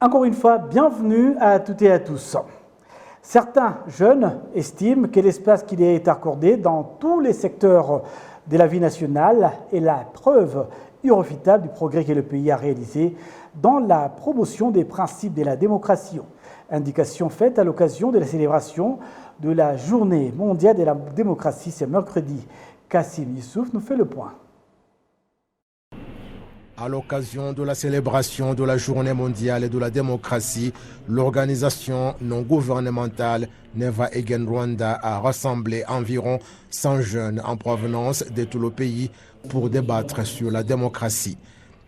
Encore une fois, bienvenue à toutes et à tous. Certains jeunes estiment que l'espace qui est accordé dans tous les secteurs de la vie nationale est la preuve irréfutable du progrès que le pays a réalisé dans la promotion des principes de la démocratie. Indication faite à l'occasion de la célébration de la Journée mondiale de la démocratie ce mercredi. Kassim Youssouf nous fait le point. À l'occasion de la célébration de la Journée mondiale de la démocratie, l'organisation non gouvernementale Never Again Rwanda a rassemblé environ 100 jeunes en provenance de tout le pays pour débattre sur la démocratie.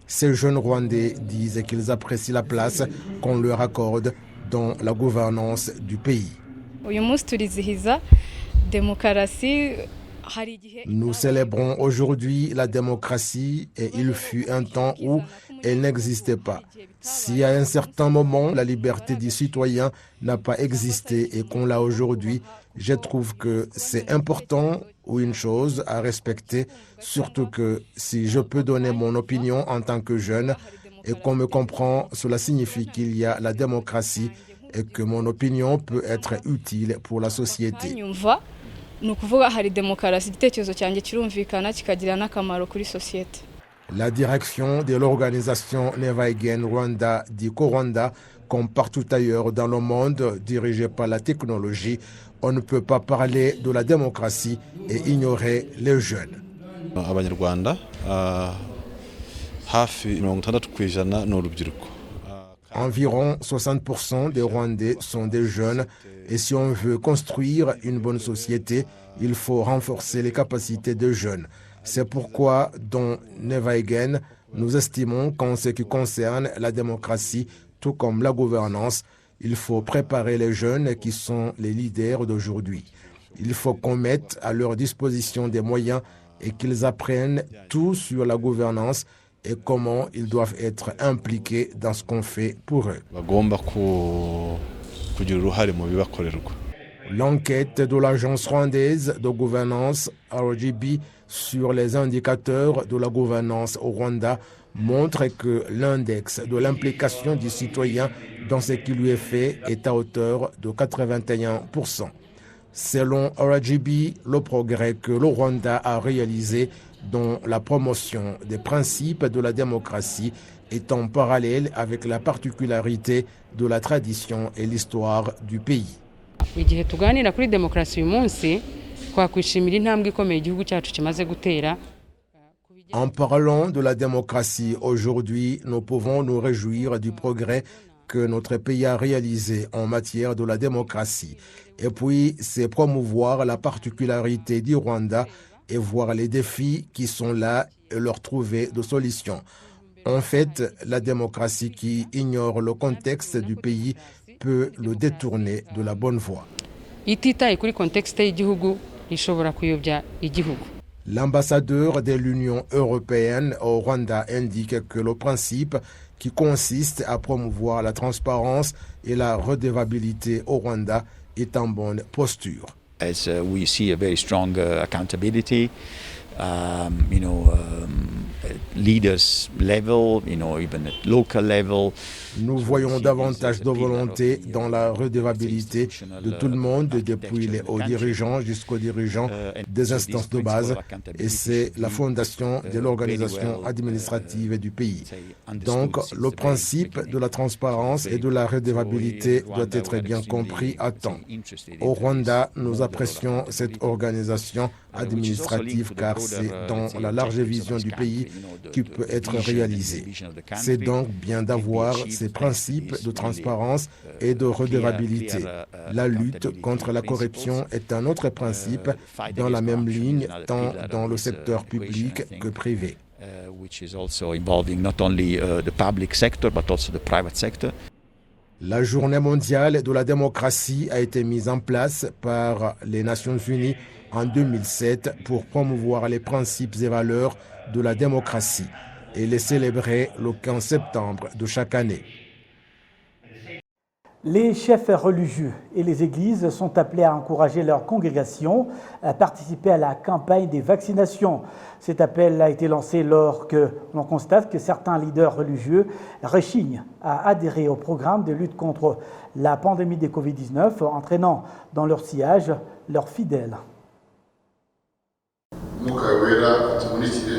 Ces jeunes Rwandais disent qu'ils apprécient la place qu'on leur accorde dans la gouvernance du pays. Nous célébrons aujourd'hui la démocratie et il fut un temps où elle n'existait pas. Si à un certain moment la liberté du citoyen n'a pas existé et qu'on l'a aujourd'hui, je trouve que c'est important ou une chose à respecter, surtout que si je peux donner mon opinion en tant que jeune et qu'on me comprend, cela signifie qu'il y a la démocratie et que mon opinion peut être utile pour la société. La direction de l'organisation Never Again Rwanda dit qu'au Rwanda, comme partout ailleurs dans le monde dirigé par la technologie, on ne peut pas parler de la démocratie et ignorer les jeunes. Environ 60% des Rwandais sont des jeunes et si on veut construire une bonne société, il faut renforcer les capacités des jeunes. C'est pourquoi, dans Never Again, nous estimons qu'en ce qui concerne la démocratie, tout comme la gouvernance, il faut préparer les jeunes qui sont les leaders d'aujourd'hui. Il faut qu'on mette à leur disposition des moyens et qu'ils apprennent tout sur la gouvernance et comment ils doivent être impliqués dans ce qu'on fait pour eux. L'enquête de l'agence rwandaise de gouvernance RGB sur les indicateurs de la gouvernance au Rwanda montre que l'index de l'implication du citoyen dans ce qui lui est fait est à hauteur de 81%. Selon RGB, le progrès que le Rwanda a réalisé dans la promotion des principes de la démocratie est en parallèle avec la particularité de la tradition et l'histoire du pays. En parlant de la démocratie aujourd'hui, nous pouvons nous réjouir du progrès que notre pays a réalisé en matière de la démocratie. Et puis, c'est promouvoir la particularité du Rwanda et voir les défis qui sont là et leur trouver des solutions. En fait, la démocratie qui ignore le contexte du pays peut le détourner de la bonne voie. L'ambassadeur de l'Union européenne au Rwanda indique que le principe qui consiste à promouvoir la transparence et la redevabilité au Rwanda est en bonne posture. As we see a very strong accountability, leaders level, even at local level. Nous voyons davantage de volonté dans la redevabilité de tout le monde, depuis les hauts dirigeants jusqu'aux dirigeants des instances de base, et c'est la fondation de l'organisation administrative du pays. Donc, le principe de la transparence et de la redevabilité doit être bien compris à temps. Au Rwanda, nous apprécions cette organisation administrative car c'est dans la large vision du pays qui peut être réalisée. C'est donc bien d'avoir ces principes de transparence et de redevabilité. La lutte contre la corruption est un autre principe dans la même ligne, tant dans le secteur public que privé. La Journée mondiale de la démocratie a été mise en place par les Nations unies en 2007 pour promouvoir les principes et valeurs de la démocratie et les célébrer le 15 septembre de chaque année. Les chefs religieux et les églises sont appelés à encourager leurs congrégations à participer à la campagne des vaccinations. Cet appel a été lancé alors que l'on constate que certains leaders religieux rechignent à adhérer au programme de lutte contre la pandémie de Covid-19, entraînant dans leur sillage leurs fidèles.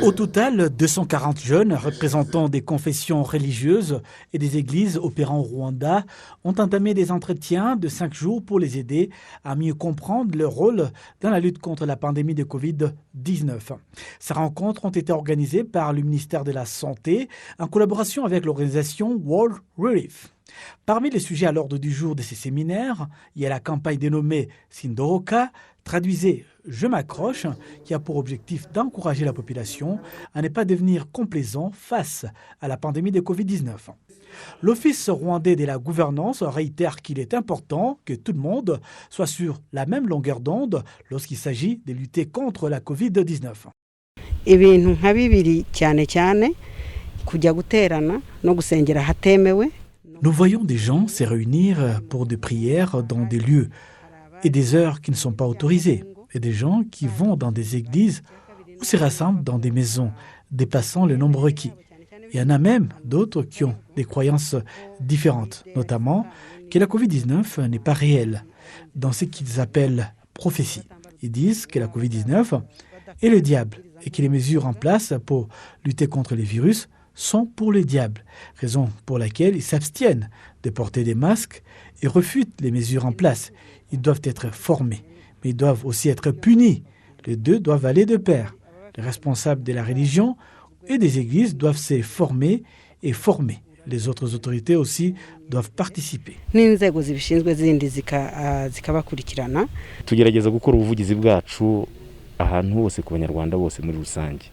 Au total, 240 jeunes représentant des confessions religieuses et des églises opérant au Rwanda ont entamé des entretiens de 5 jours pour les aider à mieux comprendre leur rôle dans la lutte contre la pandémie de Covid-19. Ces rencontres ont été organisées par le ministère de la Santé en collaboration avec l'organisation World Relief. Parmi les sujets à l'ordre du jour de ces séminaires, il y a la campagne dénommée Sindoroka, traduisez « Je m'accroche », qui a pour objectif d'encourager la population à ne pas devenir complaisant face à la pandémie de Covid-19. L'Office rwandais de la gouvernance réitère qu'il est important que tout le monde soit sur la même longueur d'onde lorsqu'il s'agit de lutter contre la Covid-19. Ibintu nka bibiri cyane cyane kujya guterana no gusengera hatemewe. Nous voyons des gens se réunir pour des prières dans des lieux et des heures qui ne sont pas autorisées, et des gens qui vont dans des églises ou se rassemblent dans des maisons, dépassant le nombre requis. Il y en a même d'autres qui ont des croyances différentes, notamment que la Covid-19 n'est pas réelle, dans ce qu'ils appellent prophétie. Ils disent que la Covid-19 est le diable et que les mesures en place pour lutter contre les virus sont pour le diable, raison pour laquelle ils s'abstiennent de porter des masques et refutent les mesures en place. Ils doivent être formés, mais ils doivent aussi être punis. Les deux doivent aller de pair. Les responsables de la religion et des églises doivent se former et former. Les autres autorités aussi doivent participer. N'inzego zibishinzwe zindi zikabakurikirana. Tugerageza gukora ubuvugizi bwacu ahantu hose ku banyarwanda bose muri rusange.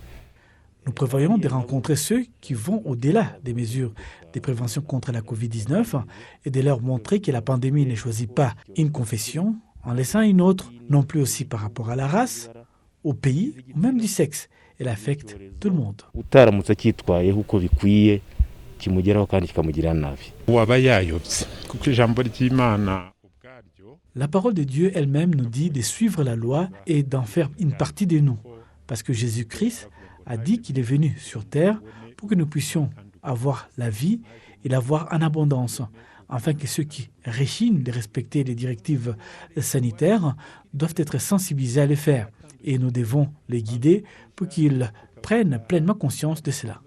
Nous prévoyons de rencontrer ceux qui vont au-delà des mesures de prévention contre la Covid-19 et de leur montrer que la pandémie ne choisit pas une confession en laissant une autre, non plus aussi par rapport à la race, au pays ou même du sexe. Elle affecte tout le monde. Utaramutse cyitwayeho uko bikwiye kimugeraho kandi kikamugirira nabi. Waba yayobye kuko ijambo ry'Imana ubwaryo. La parole de Dieu elle-même nous dit de suivre la loi et d'en faire une partie de nous, parce que Jésus-Christ a dit qu'il est venu sur terre pour que nous puissions avoir la vie et l'avoir en abondance, afin que ceux qui rechignent de respecter les directives sanitaires doivent être sensibilisés à les faire. Et nous devons les guider pour qu'ils prennent pleinement conscience de cela.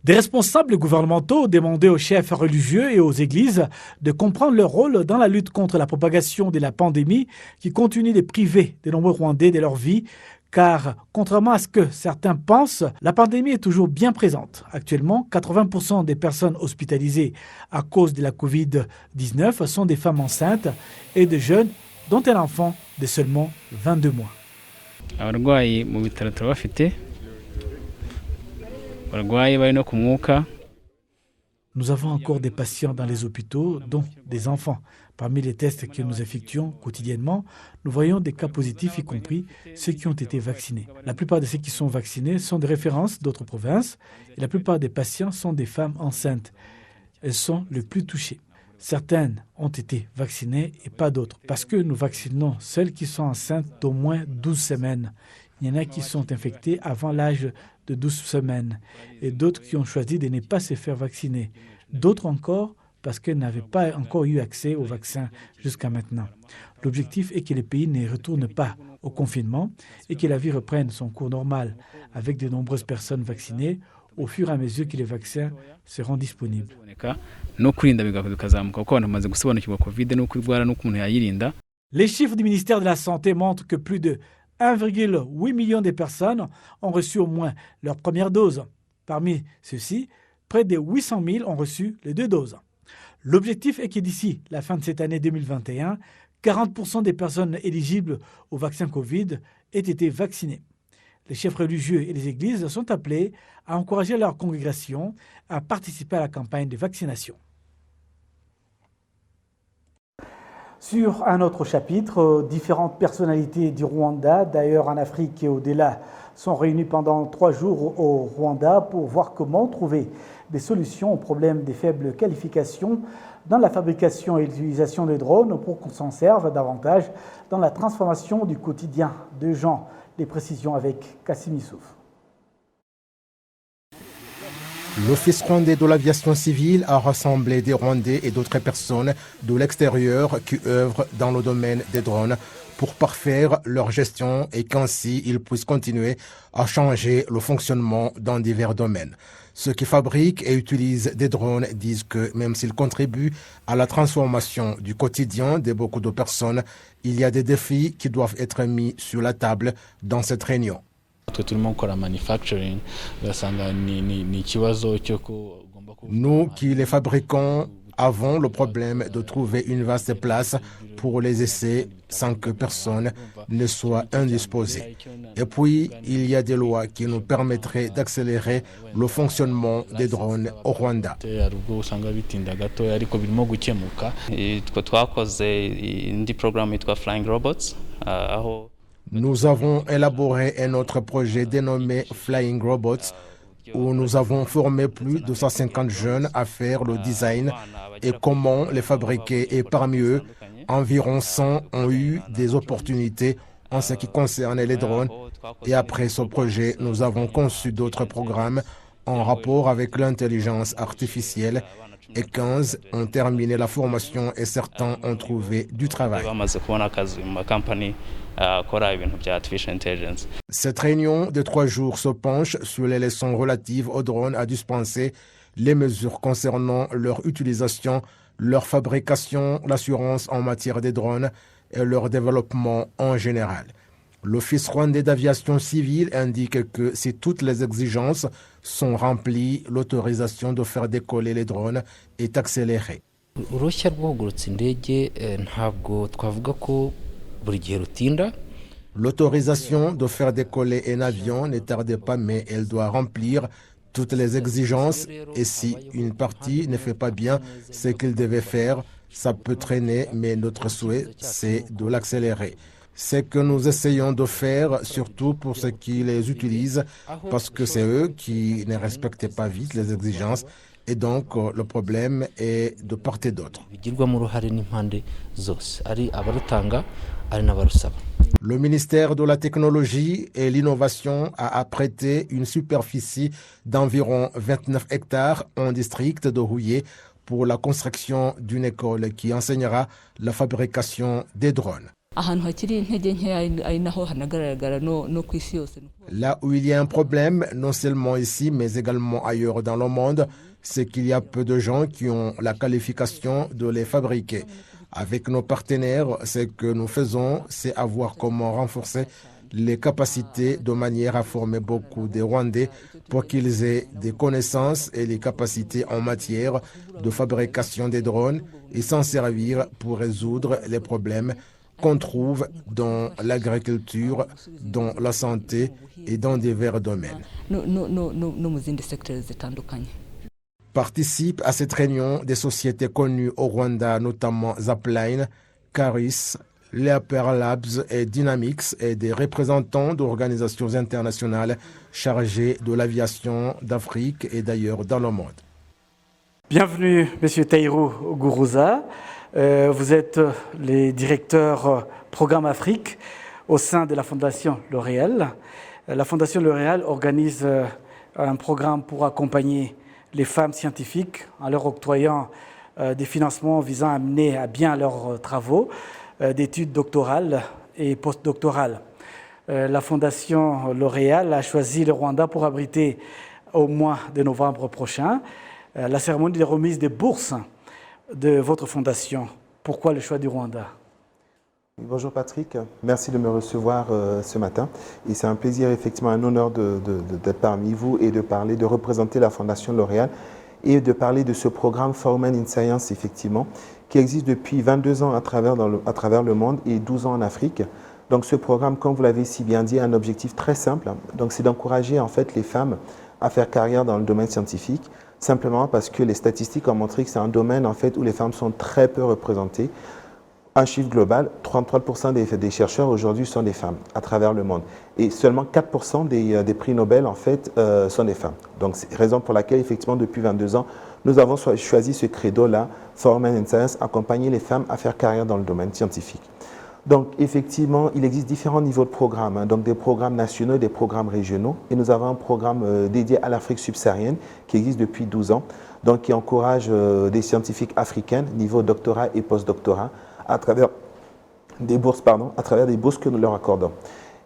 Des responsables gouvernementaux demandaient aux chefs religieux et aux églises de comprendre leur rôle dans la lutte contre la propagation de la pandémie qui continue de priver de nombreux Rwandais de leur vie, car contrairement à ce que certains pensent, la pandémie est toujours bien présente. Actuellement, 80% des personnes hospitalisées à cause de la Covid-19 sont des femmes enceintes et des jeunes, dont un enfant de seulement 22 mois. Abarwayi mu bitaro turabafite. Nous avons encore des patients dans les hôpitaux, dont des enfants. Parmi les tests que nous effectuons quotidiennement, nous voyons des cas positifs, y compris ceux qui ont été vaccinés. La plupart de ceux qui sont vaccinés sont des références d'autres provinces et la plupart des patients sont des femmes enceintes. Elles sont les plus touchées. Certaines ont été vaccinées et pas d'autres, parce que nous vaccinons celles qui sont enceintes d'au moins 12 semaines. Il y en a qui sont infectés avant l'âge de 12 semaines et d'autres qui ont choisi de ne pas se faire vacciner. D'autres encore parce qu'elles n'avaient pas encore eu accès au vaccin jusqu'à maintenant. L'objectif est que les pays ne retournent pas au confinement et que la vie reprenne son cours normal avec de nombreuses personnes vaccinées au fur et à mesure que les vaccins seront disponibles. Les chiffres du ministère de la Santé montrent que plus de 1,8 million de personnes ont reçu au moins leur première dose. Parmi ceux-ci, près de 800 000 ont reçu les 2 doses. L'objectif est que d'ici la fin de cette année 2021, 40% des personnes éligibles au vaccin Covid aient été vaccinées. Les chefs religieux et les églises sont appelés à encourager leur congrégation à participer à la campagne de vaccination. Sur un autre chapitre, différentes personnalités du Rwanda, d'ailleurs en Afrique et au-delà, sont réunies pendant 3 jours au Rwanda pour voir comment trouver des solutions au problème des faibles qualifications dans la fabrication et l'utilisation des drones pour qu'on s'en serve davantage dans la transformation du quotidien de gens. Les précisions avec Kassim Issouf. L'Office rwandais de l'aviation civile a rassemblé des Rwandais et d'autres personnes de l'extérieur qui œuvrent dans le domaine des drones pour parfaire leur gestion et qu'ainsi ils puissent continuer à changer le fonctionnement dans divers domaines. Ceux qui fabriquent et utilisent des drones disent que même s'ils contribuent à la transformation du quotidien de beaucoup de personnes, il y a des défis qui doivent être mis sur la table dans cette réunion. Nous qui les fabriquons avons le problème de trouver une vaste place pour les essais sans que personne ne soit indisposé. Et puis, il y a des lois qui nous permettraient d'accélérer le fonctionnement des drones au Rwanda. Nous avons élaboré un autre projet dénommé Flying Robots, où nous avons formé plus de 150 jeunes à faire le design et comment les fabriquer. Et parmi eux, environ 100 ont eu des opportunités en ce qui concerne les drones. Et après ce projet, nous avons conçu d'autres programmes en rapport avec l'intelligence artificielle et 15 ont terminé la formation et certains ont trouvé du travail. Cette réunion de 3 jours se penche sur les leçons relatives aux drones à dispenser, les mesures concernant leur utilisation, leur fabrication, l'assurance en matière des drones et leur développement en général. L'Office rwandais d'aviation civile indique que si toutes les exigences sont remplies, l'autorisation de faire décoller les drones est accélérée. L'autorisation de faire décoller un avion ne tarde pas, mais elle doit remplir toutes les exigences et si une partie ne fait pas bien ce qu'il devait faire, ça peut traîner, mais notre souhait, c'est de l'accélérer. C'est que nous essayons de faire, surtout pour ceux qui les utilisent, parce que c'est eux qui ne respectent pas vite les exigences. Et donc, le problème est de part et d'autre. Le ministère de la Technologie et l'Innovation a apprêté une superficie d'environ 29 hectares en district de Huye pour la construction d'une école qui enseignera la fabrication des drones. Là où il y a un problème, non seulement ici, mais également ailleurs dans le monde, c'est qu'il y a peu de gens qui ont la qualification de les fabriquer. Avec nos partenaires, ce que nous faisons, c'est à voir comment renforcer les capacités de manière à former beaucoup de Rwandais pour qu'ils aient des connaissances et les capacités en matière de fabrication des drones et s'en servir pour résoudre les problèmes qu'on trouve dans l'agriculture, dans la santé et dans divers domaines. Participent à cette réunion des sociétés connues au Rwanda, notamment Zapline, Caris, Leaper Labs et Dynamics et des représentants d'organisations internationales chargées de l'aviation d'Afrique et d'ailleurs dans le monde. Bienvenue, Monsieur Taïrou Gourouza. Vous êtes le directeur Programme Afrique au sein de la Fondation L'Oréal. La Fondation L'Oréal organise un programme pour accompagner les femmes scientifiques en leur octroyant des financements visant à mener à bien leurs travaux d'études doctorales et postdoctorales. La Fondation L'Oréal a choisi le Rwanda pour abriter au mois de novembre prochain la cérémonie de remise des bourses de votre fondation. Pourquoi le choix du Rwanda ? Bonjour Patrick, merci de me recevoir ce matin. Et c'est un plaisir, effectivement, un honneur d'être parmi vous et de représenter la Fondation L'Oréal et de parler de ce programme For Women in Science, effectivement, qui existe depuis 22 ans à travers le monde et 12 ans en Afrique. Donc ce programme, comme vous l'avez si bien dit, a un objectif très simple. Donc c'est d'encourager en fait les femmes à faire carrière dans le domaine scientifique, simplement parce que les statistiques ont montré que c'est un domaine en fait où les femmes sont très peu représentées. Un chiffre global, 33% des chercheurs aujourd'hui sont des femmes à travers le monde. Et seulement 4% des prix Nobel, en fait, sont des femmes. Donc, c'est la raison pour laquelle, effectivement, depuis 22 ans, nous avons choisi ce credo-là, For Women in Science, accompagner les femmes à faire carrière dans le domaine scientifique. Donc, effectivement, il existe différents niveaux de programmes, hein, donc des programmes nationaux et des programmes régionaux. Et nous avons un programme dédié à l'Afrique subsaharienne qui existe depuis 12 ans, donc qui encourage des scientifiques africaines, niveau doctorat et post-doctorat, à travers des bourses, que nous leur accordons.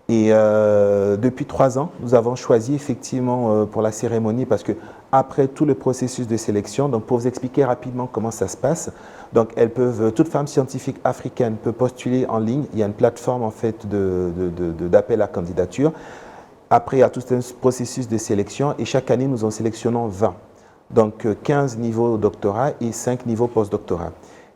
Et depuis 3 ans, nous avons choisi effectivement pour la cérémonie, parce que après tout le processus de sélection, donc pour vous expliquer rapidement comment ça se passe, donc toute femme scientifique africaine peut postuler en ligne. Il y a une plateforme en fait d'appel à candidature. Après, il y a tout un processus de sélection et chaque année, nous en sélectionnons 20. Donc 15 niveaux doctorat et 5 niveaux post-doctorat.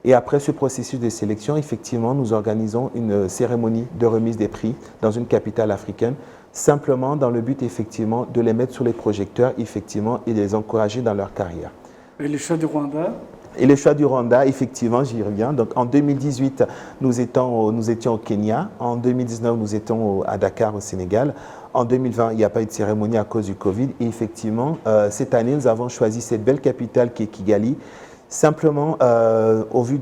Et après ce processus de sélection, effectivement, nous organisons une cérémonie de remise des prix dans une capitale africaine, simplement dans le but, effectivement, de les mettre sur les projecteurs, effectivement, et de les encourager dans leur carrière. Et le choix du Rwanda? Et le choix du Rwanda, effectivement, j'y reviens. Donc, en 2018, nous étions au Kenya. En 2019, nous étions à Dakar, au Sénégal. En 2020, il n'y a pas eu de cérémonie à cause du Covid. Et effectivement, cette année, nous avons choisi cette belle capitale qui est Kigali. Simplement, en vue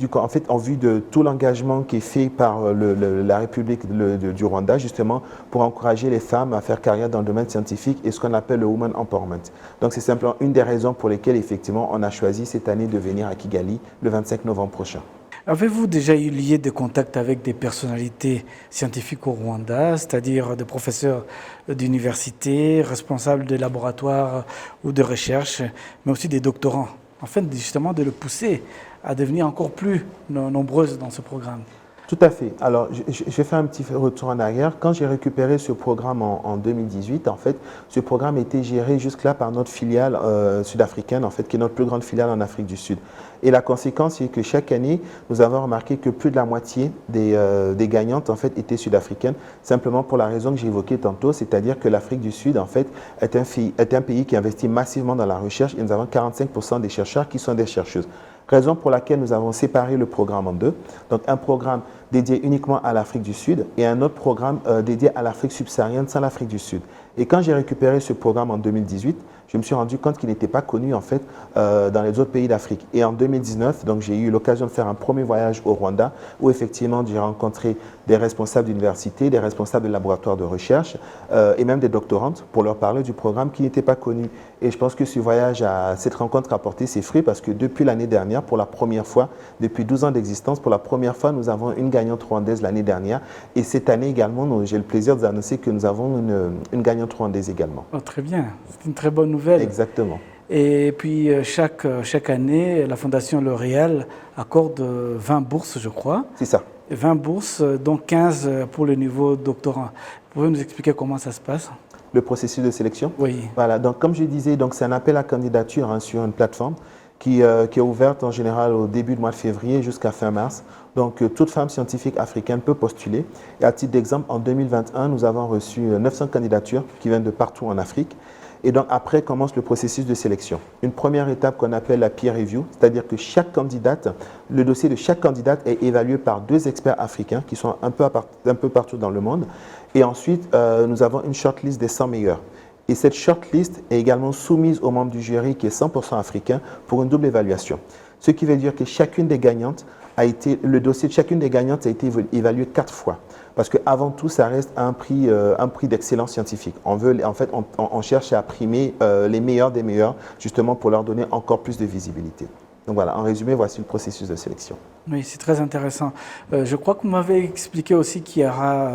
de tout l'engagement qui est fait par la République du Rwanda, justement, pour encourager les femmes à faire carrière dans le domaine scientifique et ce qu'on appelle le Women Empowerment. Donc, c'est simplement une des raisons pour lesquelles, effectivement, on a choisi cette année de venir à Kigali le 25 novembre prochain. Avez-vous déjà eu lié des contacts avec des personnalités scientifiques au Rwanda, c'est-à-dire des professeurs d'université, responsables de laboratoires ou de recherche, mais aussi des doctorants, afin justement de le pousser à devenir encore plus nombreuses dans ce programme? Tout à fait. Alors, je fais un petit retour en arrière. Quand j'ai récupéré ce programme en 2018, en fait, ce programme était géré jusque-là par notre filiale sud-africaine, en fait, qui est notre plus grande filiale en Afrique du Sud. Et la conséquence, c'est que chaque année, nous avons remarqué que plus de la moitié des gagnantes, en fait, étaient sud-africaines, simplement pour la raison que j'ai évoquée tantôt, c'est-à-dire que l'Afrique du Sud, en fait, est un pays qui investit massivement dans la recherche et nous avons 45% des chercheurs qui sont des chercheuses. Raison pour laquelle nous avons séparé le programme en deux. Donc, un programme dédié uniquement à l'Afrique du Sud et un autre programme dédié à l'Afrique subsaharienne sans l'Afrique du Sud. Et quand j'ai récupéré ce programme en 2018, je me suis rendu compte qu'il n'était pas connu en fait dans les autres pays d'Afrique. Et en 2019, donc j'ai eu l'occasion de faire un premier voyage au Rwanda où effectivement j'ai rencontré des responsables d'université, des responsables de laboratoires de recherche et même des doctorantes pour leur parler du programme qui n'était pas connu. Et je pense que ce voyage, cette rencontre a porté ses fruits parce que depuis l'année dernière, pour la première fois, depuis 12 ans d'existence, pour la première fois, nous avons une gagnante rwandaise l'année dernière. Et cette année également, j'ai le plaisir de vous annoncer que nous avons une gagnante rwandaise également. Oh, très bien, c'est une très bonne nouvelle. Exactement. Et puis chaque année, la Fondation L'Oréal accorde 20 bourses, je crois. C'est ça. 20 bourses, dont 15 pour le niveau doctorant. Vous pouvez nous expliquer comment ça se passe? Le processus de sélection? Oui. Voilà, donc comme je disais, c'est un appel à candidature sur une plateforme qui est ouverte en général au début du mois de février jusqu'à fin mars. Donc toute femme scientifique africaine peut postuler. Et à titre d'exemple, en 2021, nous avons reçu 900 candidatures qui viennent de partout en Afrique. Et donc après commence le processus de sélection. Une première étape qu'on appelle la peer review, c'est-à-dire que le dossier de chaque candidate est évalué par 2 experts africains qui sont un peu partout dans le monde. Et ensuite, nous avons une shortlist des 100 meilleurs. Et cette shortlist est également soumise aux membres du jury qui est 100% africain pour une double évaluation. Ce qui veut dire que le dossier de chacune des gagnantes a été évalué 4 fois. Parce qu'avant tout, ça reste un prix d'excellence scientifique. On cherche à primer les meilleurs des meilleurs, justement pour leur donner encore plus de visibilité. Donc voilà, en résumé, voici le processus de sélection. Oui, c'est très intéressant. Je crois que vous m'avez expliqué aussi qu'il y aura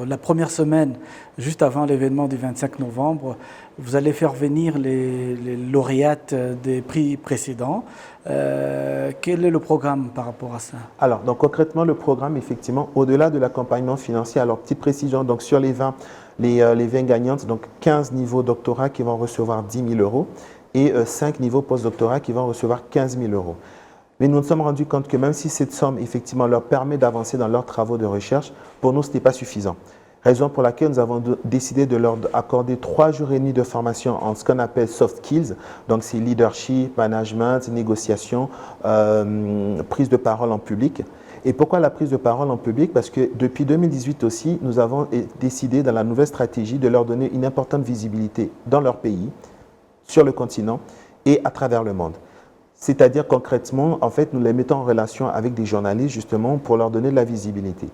la première semaine, juste avant l'événement du 25 novembre, vous allez faire venir les lauréates des prix précédents. Quel est le programme par rapport à ça? Alors, donc concrètement, le programme, effectivement, au-delà de l'accompagnement financier, alors petite précision, donc sur les 20 gagnantes, donc 15 niveaux doctorat qui vont recevoir 10 000 euros et 5 niveaux post-doctorat qui vont recevoir 15 000 euros. Mais nous nous sommes rendus compte que même si cette somme, effectivement, leur permet d'avancer dans leurs travaux de recherche, pour nous, ce n'était pas suffisant. Raison pour laquelle nous avons décidé de leur accorder 3 jours et demi de formation en ce qu'on appelle soft skills. Donc, c'est leadership, management, négociation, prise de parole en public. Et pourquoi la prise de parole en public? Parce que depuis 2018 aussi, nous avons décidé dans la nouvelle stratégie de leur donner une importante visibilité dans leur pays, sur le continent et à travers le monde. C'est-à-dire concrètement, en fait, nous les mettons en relation avec des journalistes justement pour leur donner de la visibilité.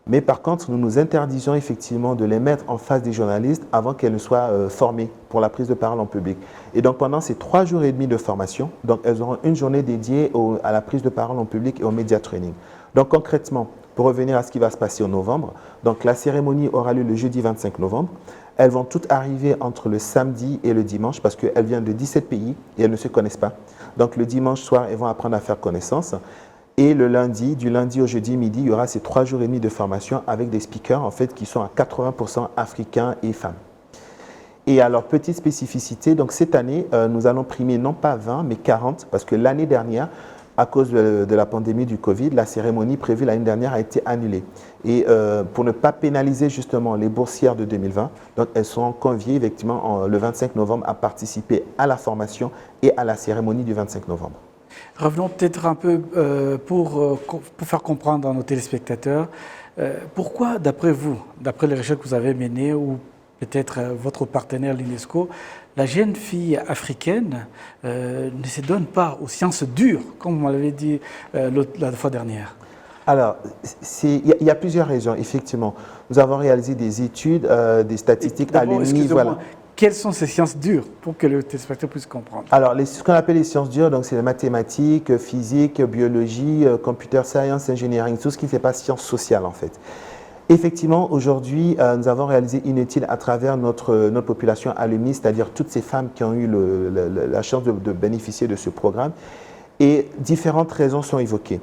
Mais par contre, nous nous interdisons effectivement de les mettre en face des journalistes avant qu'elles ne soient formées pour la prise de parole en public. Et donc pendant ces 3 jours et demi de formation, donc elles auront une journée dédiée à la prise de parole en public et au média training. Donc concrètement, pour revenir à ce qui va se passer en novembre, donc la cérémonie aura lieu le jeudi 25 novembre. Elles vont toutes arriver entre le samedi et le dimanche parce qu'elles viennent de 17 pays et elles ne se connaissent pas. Donc le dimanche soir, elles vont apprendre à faire connaissance. Et le lundi, du lundi au jeudi midi, il y aura ces 3 jours et demi de formation avec des speakers en fait, qui sont à 80% africains et femmes. Et alors, petite spécificité, donc cette année, nous allons primer non pas 20, mais 40, parce que l'année dernière, à cause de la pandémie du Covid, la cérémonie prévue l'année dernière a été annulée. Et pour ne pas pénaliser justement les boursières de 2020, donc elles sont conviées effectivement le 25 novembre à participer à la formation et à la cérémonie du 25 novembre. Revenons peut-être un peu pour faire comprendre à nos téléspectateurs, pourquoi d'après vous, d'après les recherches que vous avez menées ou peut-être votre partenaire l'UNESCO, la jeune fille africaine ne se donne pas aux sciences dures, comme on l'avait dit la fois dernière? Alors, il y a plusieurs raisons, effectivement. Nous avons réalisé des études, des statistiques à l'UNI. Voilà. Quelles sont ces sciences dures pour que le téléspectateur puisse comprendre? Alors, ce qu'on appelle les sciences dures, donc c'est les mathématiques, physique, biologie, computer science, engineering, tout ce qui ne fait pas sciences sociales en fait. Effectivement, aujourd'hui, nous avons réalisé une étude à travers notre population alumni, c'est-à-dire toutes ces femmes qui ont eu la chance de bénéficier de ce programme. Et différentes raisons sont évoquées.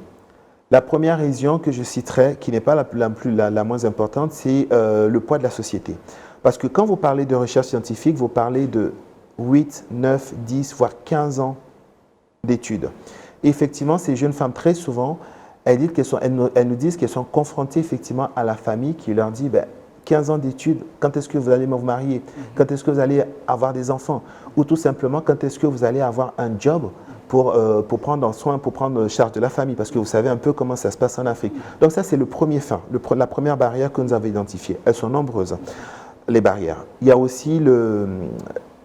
La première raison que je citerai, qui n'est pas la moins importante, c'est le poids de la société. Parce que quand vous parlez de recherche scientifique, vous parlez de 8, 9, 10, voire 15 ans d'études. Effectivement, ces jeunes femmes, très souvent, elles nous disent qu'elles sont confrontées effectivement à la famille qui leur dit 15 ans d'études, quand est-ce que vous allez vous marier? Quand est-ce que vous allez avoir des enfants? Ou tout simplement, quand est-ce que vous allez avoir un job pour prendre soin, pour prendre charge de la famille? Parce que vous savez un peu comment ça se passe en Afrique. Donc ça, c'est le premier frein, la première barrière que nous avons identifiée. Elles sont nombreuses, les barrières. Il y a aussi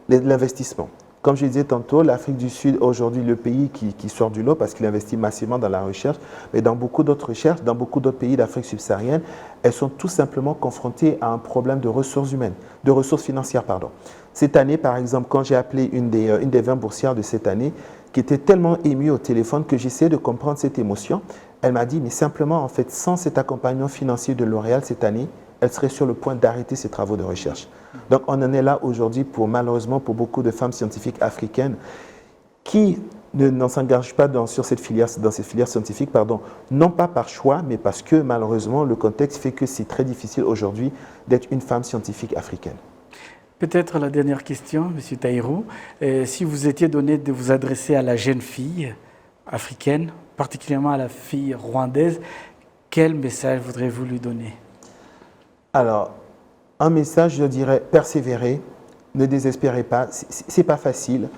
l'investissement. Comme je disais tantôt, l'Afrique du Sud, aujourd'hui, le pays qui sort du lot parce qu'il investit massivement dans la recherche, mais dans beaucoup d'autres recherches, dans beaucoup d'autres pays d'Afrique subsaharienne, elles sont tout simplement confrontées à un problème de ressources humaines, de ressources financières, pardon. Cette année, par exemple, quand j'ai appelé une des 20 boursières de cette année, qui était tellement émue au téléphone que j'essayais de comprendre cette émotion, elle m'a dit, mais simplement, en fait, sans cet accompagnement financier de L'Oréal cette année, elle serait sur le point d'arrêter ses travaux de recherche. Donc on en est là aujourd'hui malheureusement pour beaucoup de femmes scientifiques africaines qui ne s'engagent pas dans cette filière scientifique, non pas par choix, mais parce que malheureusement le contexte fait que c'est très difficile aujourd'hui d'être une femme scientifique africaine. Peut-être la dernière question, M. Tahirou, si vous étiez donné de vous adresser à la jeune fille africaine, particulièrement à la fille rwandaise, quel message voudrez-vous lui donner? Alors, un message, je dirais, persévérer, ne désespérez pas, c'est pas facile,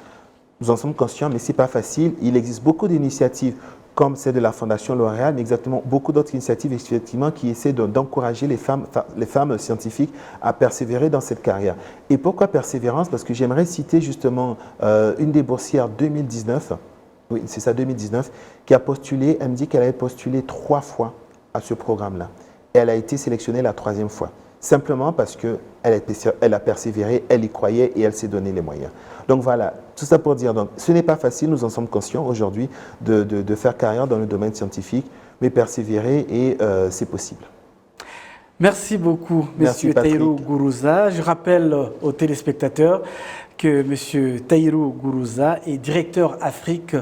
nous en sommes conscients, mais c'est pas facile. Il existe beaucoup d'initiatives comme celle de la Fondation L'Oréal, mais exactement beaucoup d'autres initiatives effectivement qui essaient d'encourager les femmes scientifiques à persévérer dans cette carrière. Et pourquoi persévérance? Parce que j'aimerais citer justement une des boursières 2019, oui c'est ça 2019, qui a postulé, elle me dit qu'elle avait postulé 3 fois à ce programme-là. Et elle a été sélectionnée la 3e fois. Simplement parce qu'elle a persévéré, elle y croyait et elle s'est donné les moyens. Donc voilà, tout ça pour dire, donc, ce n'est pas facile, nous en sommes conscients aujourd'hui de faire carrière dans le domaine scientifique, mais persévérer et c'est possible. Merci beaucoup, M. Tahirou Gourouza. Je rappelle aux téléspectateurs que M. Tahirou Gourouza est directeur Afrique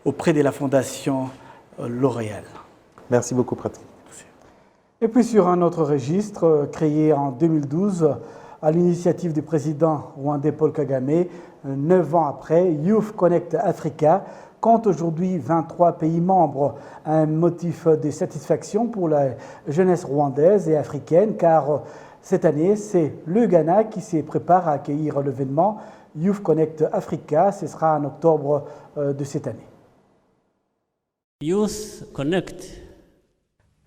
auprès de la Fondation L'Oréal. Merci beaucoup, Patrick. Et puis sur un autre registre, créé en 2012 à l'initiative du président rwandais Paul Kagame, 9 ans après, Youth Connect Africa compte aujourd'hui 23 pays membres. Un motif de satisfaction pour la jeunesse rwandaise et africaine, car cette année, c'est le Ghana qui se prépare à accueillir l'événement Youth Connect Africa. Ce sera en octobre de cette année. Youth Connect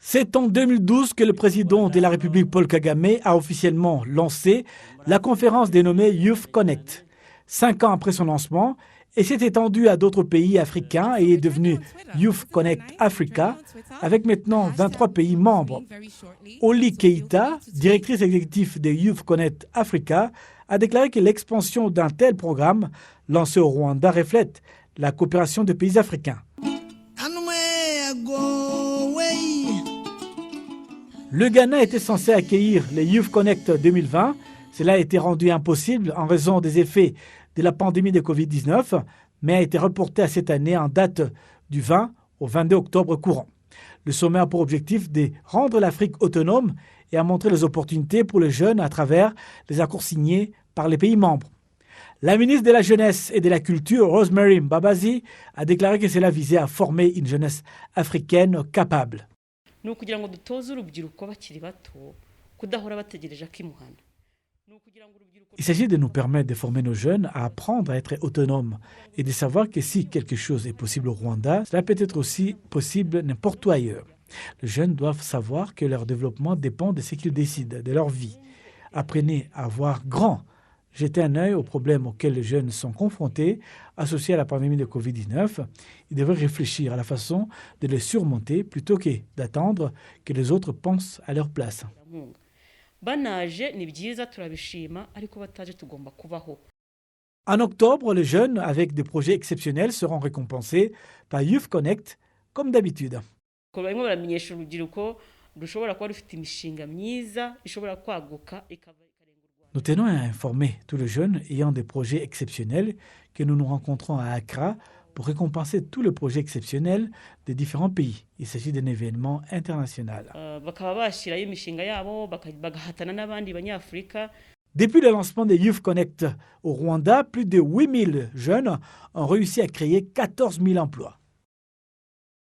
C'est en 2012 que le président de la République Paul Kagame a officiellement lancé la conférence dénommée Youth Connect. 5 ans après son lancement, et s'est étendu à d'autres pays africains et est devenu Youth Connect Africa, avec maintenant 23 pays membres. Oli Keita, directrice exécutive de Youth Connect Africa, a déclaré que l'expansion d'un tel programme lancé au Rwanda reflète la coopération des pays africains. Le Ghana était censé accueillir les Youth Connect 2020. Cela a été rendu impossible en raison des effets de la pandémie de Covid-19, mais a été reporté à cette année en date du 20 au 22 octobre courant. Le sommet a pour objectif de rendre l'Afrique autonome et à montrer les opportunités pour les jeunes à travers les accords signés par les pays membres. La ministre de la Jeunesse et de la Culture, Rosemary Mbabazi, a déclaré que cela visait à former une jeunesse africaine capable. Il s'agit de nous permettre de former nos jeunes à apprendre à être autonomes et de savoir que si quelque chose est possible au Rwanda, cela peut être aussi possible n'importe où ailleurs. Les jeunes doivent savoir que leur développement dépend de ce qu'ils décident, de leur vie. Apprenez à voir grand. Jetez un œil aux problèmes auxquels les jeunes sont confrontés associés à la pandémie de Covid-19. Ils devraient réfléchir à la façon de les surmonter plutôt que d'attendre que les autres pensent à leur place. En octobre, les jeunes avec des projets exceptionnels seront récompensés par Youth Connect, comme d'habitude. Nous tenons à informer tous les jeunes ayant des projets exceptionnels que nous nous rencontrons à Accra pour récompenser tous les projets exceptionnels des différents pays. Il s'agit d'un événement international. Depuis le lancement des Youth Connect au Rwanda, plus de 8000 jeunes ont réussi à créer 14 000 emplois.